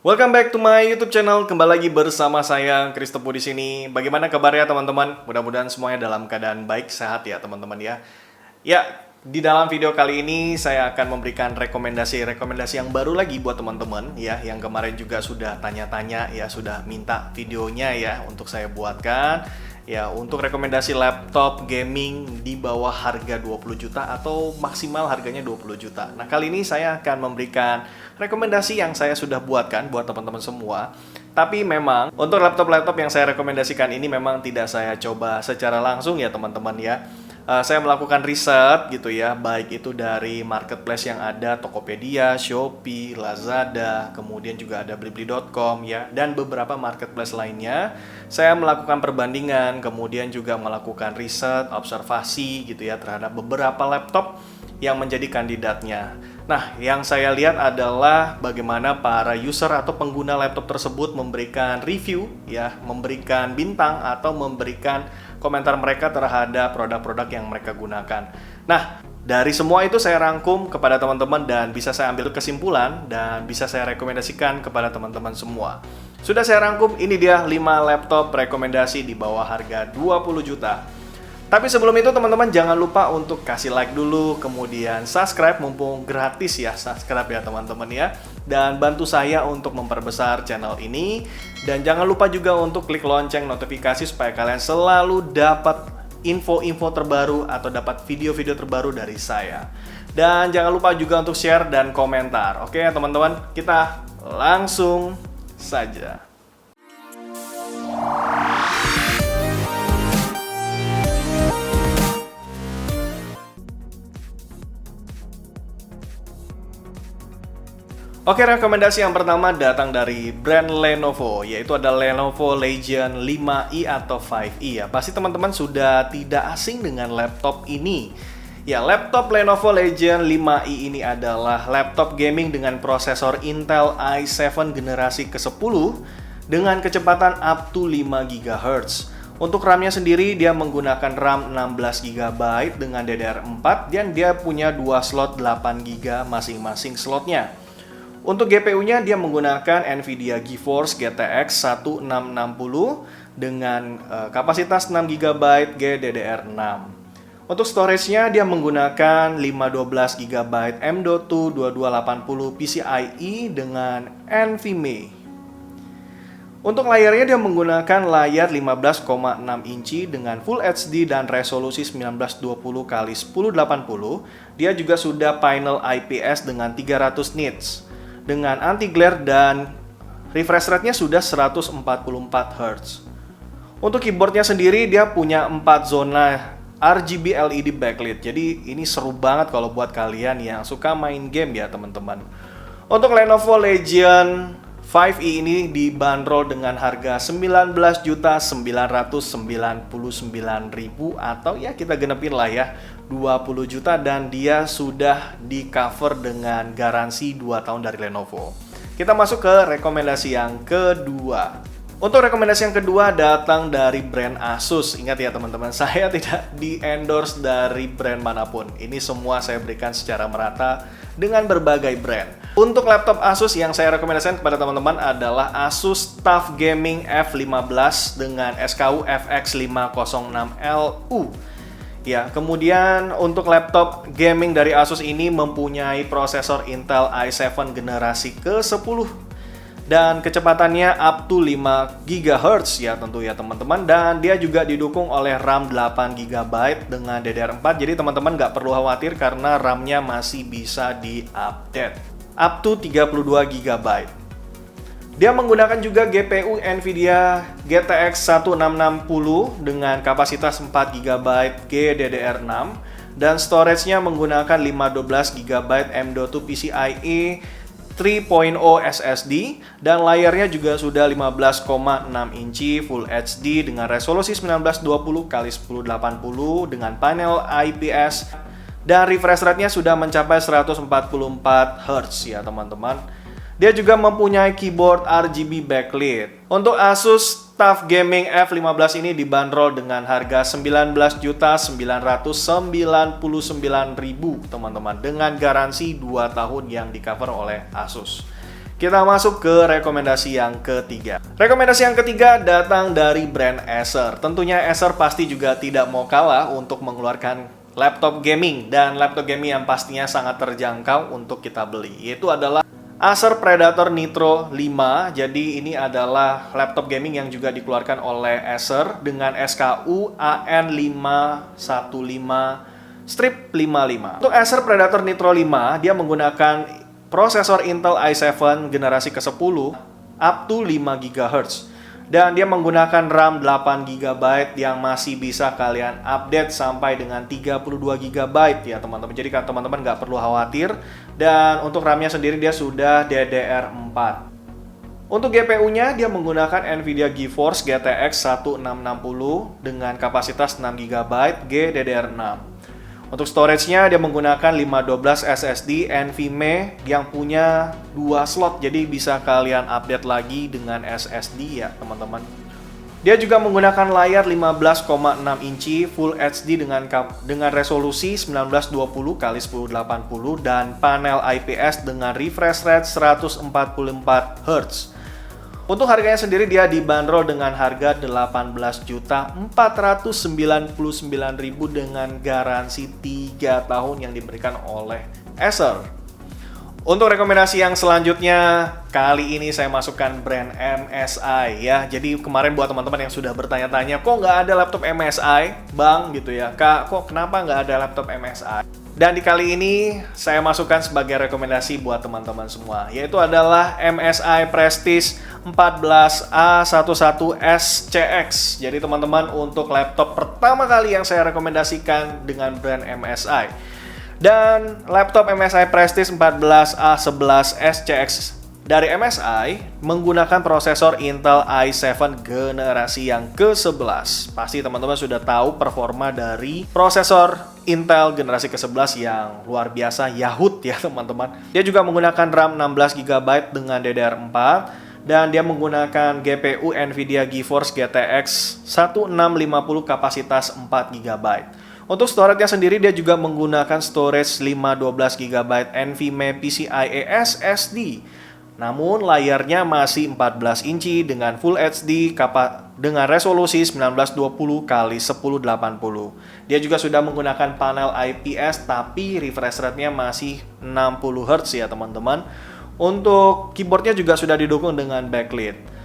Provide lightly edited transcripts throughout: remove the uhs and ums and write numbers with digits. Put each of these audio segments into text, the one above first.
Welcome back to my YouTube channel. Kembali lagi bersama saya Kristopo di sini. Bagaimana kabarnya teman-teman? Mudah-mudahan semuanya dalam keadaan baik, sehat ya teman-teman ya. Ya, di dalam video kali ini saya akan memberikan rekomendasi yang baru lagi buat teman-teman ya, yang kemarin juga sudah tanya-tanya ya, sudah minta videonya ya untuk saya buatkan. Ya, untuk rekomendasi laptop gaming di bawah harga 20 juta atau maksimal harganya 20 juta. Nah, kali ini saya akan memberikan rekomendasi yang saya sudah buatkan buat teman-teman semua. Tapi memang untuk laptop-laptop yang saya rekomendasikan ini memang tidak saya coba secara langsung ya teman-teman ya. Saya melakukan riset gitu ya, baik itu dari marketplace yang ada, Tokopedia, Shopee, Lazada, kemudian juga ada Blibli.com ya, dan beberapa marketplace lainnya. Saya melakukan perbandingan, kemudian juga melakukan riset, observasi gitu ya terhadap beberapa laptop yang menjadi kandidatnya. Nah, yang saya lihat adalah bagaimana para user atau pengguna laptop tersebut memberikan review ya, memberikan bintang atau memberikan komentar mereka terhadap produk-produk yang mereka gunakan. Nah, dari semua itu saya rangkum kepada teman-teman dan bisa saya ambil kesimpulan dan bisa saya rekomendasikan kepada teman-teman semua. Sudah saya rangkum, ini dia 5 laptop rekomendasi di bawah harga 20 juta. Tapi sebelum itu teman-teman jangan lupa untuk kasih like dulu, kemudian subscribe mumpung gratis ya, subscribe ya teman-teman ya. Dan bantu saya untuk memperbesar channel ini. Dan jangan lupa juga untuk klik lonceng notifikasi supaya kalian selalu dapat info-info terbaru atau dapat video-video terbaru dari saya. Dan jangan lupa juga untuk share dan komentar. Oke ya teman-teman, kita langsung saja. Oke, rekomendasi yang pertama datang dari brand Lenovo, yaitu ada Lenovo Legion 5i atau 5i ya. Pasti teman-teman sudah tidak asing dengan laptop ini. Ya, laptop Lenovo Legion 5i ini adalah laptop gaming dengan prosesor Intel i7 generasi ke-10 dengan kecepatan up to 5 GHz. Untuk RAM-nya sendiri dia menggunakan RAM 16 GB dengan DDR4 dan dia punya 2 slot 8 GB masing-masing slotnya. Untuk GPU-nya dia menggunakan NVIDIA GeForce GTX 1660 dengan kapasitas 6 GB GDDR6. Untuk storage-nya dia menggunakan 512 GB M.2 2280 PCIe dengan NVMe. Untuk layarnya dia menggunakan layar 15,6 inci dengan Full HD dan resolusi 1920x1080. Dia juga sudah panel IPS dengan 300 nits. Dengan anti-glare dan refresh rate-nya sudah 144 Hz. Untuk keyboardnya sendiri dia punya 4 zona RGB LED backlit. Jadi ini seru banget kalau buat kalian yang suka main game ya teman-teman. Untuk Lenovo Legion 5i ini dibanderol dengan harga 19.999.000 atau ya kita genepin lah ya 20 juta dan dia sudah di cover dengan garansi 2 tahun dari Lenovo. Kita masuk ke rekomendasi yang kedua. Untuk rekomendasi yang kedua datang dari brand Asus. Ingat ya teman-teman, saya tidak di-endorse dari brand manapun. Ini semua saya berikan secara merata dengan berbagai brand. Untuk laptop Asus yang saya rekomendasikan kepada teman-teman adalah Asus TUF Gaming F15 dengan SKU FX506LU. Ya, kemudian untuk laptop gaming dari Asus ini mempunyai prosesor Intel i7 generasi ke-10 dan kecepatannya up to 5 GHz ya tentu ya teman-teman, dan dia juga didukung oleh RAM 8 GB dengan DDR4. Jadi teman-teman nggak perlu khawatir karena RAM-nya masih bisa di-update up to 32 GB. Dia menggunakan juga GPU NVIDIA GTX 1660 dengan kapasitas 4 GB GDDR6 dan storage-nya menggunakan 512 GB M.2 PCIe 3.0 SSD dan layarnya juga sudah 15,6 inci Full HD dengan resolusi 1920x1080 dengan panel IPS dan refresh rate-nya sudah mencapai 144 Hz ya teman-teman. Dia juga mempunyai keyboard RGB backlit. Untuk Asus TUF Gaming F15 ini dibanderol dengan harga 19.999.000 teman-teman, dengan garansi 2 tahun yang di cover oleh Asus. Kita masuk ke rekomendasi yang ketiga. Rekomendasi yang ketiga datang dari brand Acer. Tentunya Acer pasti juga tidak mau kalah untuk mengeluarkan laptop gaming. Dan laptop gaming yang pastinya sangat terjangkau untuk kita beli. Yaitu adalah Acer Predator Nitro 5. Jadi ini adalah laptop gaming yang juga dikeluarkan oleh Acer dengan SKU AN515/55. Untuk Acer Predator Nitro 5, dia menggunakan prosesor Intel i7 generasi ke-10 up to 5 GHz. Dan dia menggunakan RAM 8 GB yang masih bisa kalian update sampai dengan 32 GB ya teman-teman. Jadi teman-teman nggak perlu khawatir. Dan untuk RAM-nya sendiri dia sudah DDR4. Untuk GPU-nya dia menggunakan Nvidia GeForce GTX 1660 dengan kapasitas 6 GB GDDR6. Untuk storage-nya dia menggunakan 512 SSD NVMe yang punya 2 slot, jadi bisa kalian update lagi dengan SSD ya teman-teman. Dia juga menggunakan layar 15,6 inci Full HD dengan resolusi 1920x1080 dan panel IPS dengan refresh rate 144 Hz. Untuk harganya sendiri dia dibanderol dengan harga 18.499.000 dengan garansi 3 tahun yang diberikan oleh Acer. Untuk rekomendasi yang selanjutnya, kali ini saya masukkan brand MSI ya. Jadi kemarin buat teman-teman yang sudah bertanya-tanya, kok nggak ada laptop MSI, Bang, gitu ya. Kak, kok kenapa nggak ada laptop MSI? Dan di kali ini saya masukkan sebagai rekomendasi buat teman-teman semua, yaitu adalah MSI Prestige 14A11SCX. Jadi teman-teman, untuk laptop pertama kali yang saya rekomendasikan dengan brand MSI. Dan laptop MSI Prestige 14A11SCX dari MSI menggunakan prosesor Intel i7 generasi yang ke-11. Pasti teman-teman sudah tahu performa dari prosesor Intel generasi ke-11 yang luar biasa, Yahoo ya teman-teman. Dia juga menggunakan RAM 16 GB dengan DDR4 dan dia menggunakan GPU Nvidia GeForce GTX 1650 kapasitas 4 GB. Untuk storage-nya sendiri dia juga menggunakan storage 512 GB NVMe PCIe SSD. Namun layarnya masih 14 inci dengan Full HD dengan resolusi 1920x1080. Dia juga sudah menggunakan panel IPS tapi refresh rate-nya masih 60 Hz ya teman-teman. Untuk keyboardnya juga sudah didukung dengan backlit.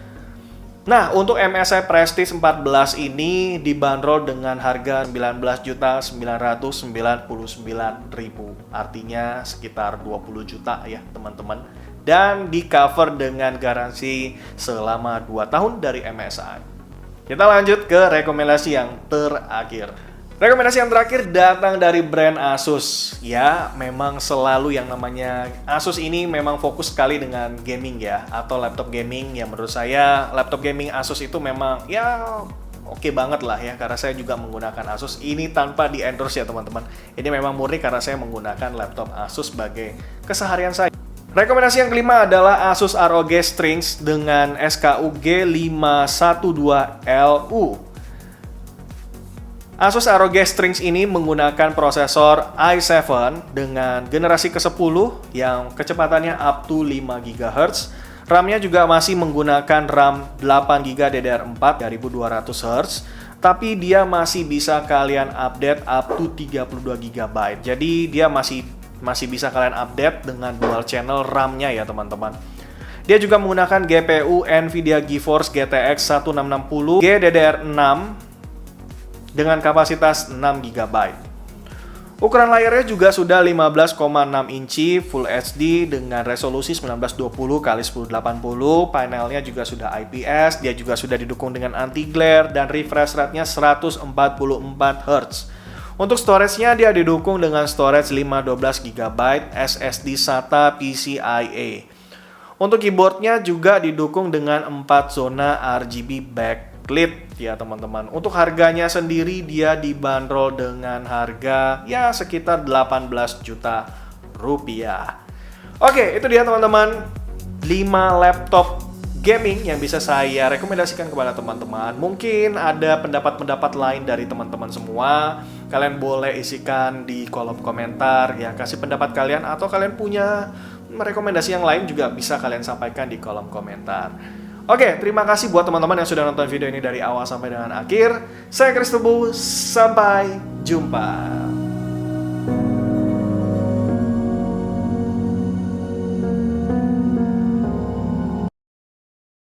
Nah, untuk MSI Prestige 14 ini dibanderol dengan harga 19.999.000. Artinya sekitar 20 juta ya teman-teman. Dan di cover dengan garansi selama 2 tahun dari MSI. Kita lanjut ke rekomendasi yang terakhir. Rekomendasi yang terakhir datang dari brand Asus. Ya, memang selalu yang namanya Asus ini memang fokus sekali dengan gaming ya, atau laptop gaming. Ya menurut saya laptop gaming Asus itu memang ya oke banget lah ya, karena saya juga menggunakan Asus. Ini tanpa di endorse ya teman-teman. Ini memang murni karena saya menggunakan laptop Asus sebagai keseharian saya. Rekomendasi yang kelima adalah Asus ROG Strix dengan SKU G512LU. Asus ROG Strix ini menggunakan prosesor i7 dengan generasi ke-10 yang kecepatannya up to 5 GHz. RAM-nya juga masih menggunakan RAM 8GB DDR4 3200 Hz. Tapi dia masih bisa kalian update up to 32 GB. Jadi dia masih bisa kalian update dengan dual channel RAM-nya ya teman-teman. Dia juga menggunakan GPU Nvidia GeForce GTX 1660 GDDR6 dengan kapasitas 6 GB. Ukuran layarnya juga sudah 15,6 inci Full HD dengan resolusi 1920x1080. Panelnya juga sudah IPS, dia juga sudah didukung dengan anti-glare dan refresh rate-nya 144 Hz. Untuk storage-nya dia didukung dengan storage 512 GB SSD SATA PCIe. Untuk keyboard-nya juga didukung dengan 4 zona RGB backlit ya teman-teman. Untuk harganya sendiri dia dibanderol dengan harga ya sekitar 18 juta rupiah. Oke, itu dia teman-teman 5 laptop gaming yang bisa saya rekomendasikan kepada teman-teman. Mungkin ada pendapat-pendapat lain dari teman-teman semua. Kalian boleh isikan di kolom komentar ya, kasih pendapat kalian, atau kalian punya rekomendasi yang lain juga bisa kalian sampaikan di kolom komentar. Oke, terima kasih buat teman-teman yang sudah nonton video ini dari awal sampai dengan akhir. Saya Chris Tebu, sampai jumpa.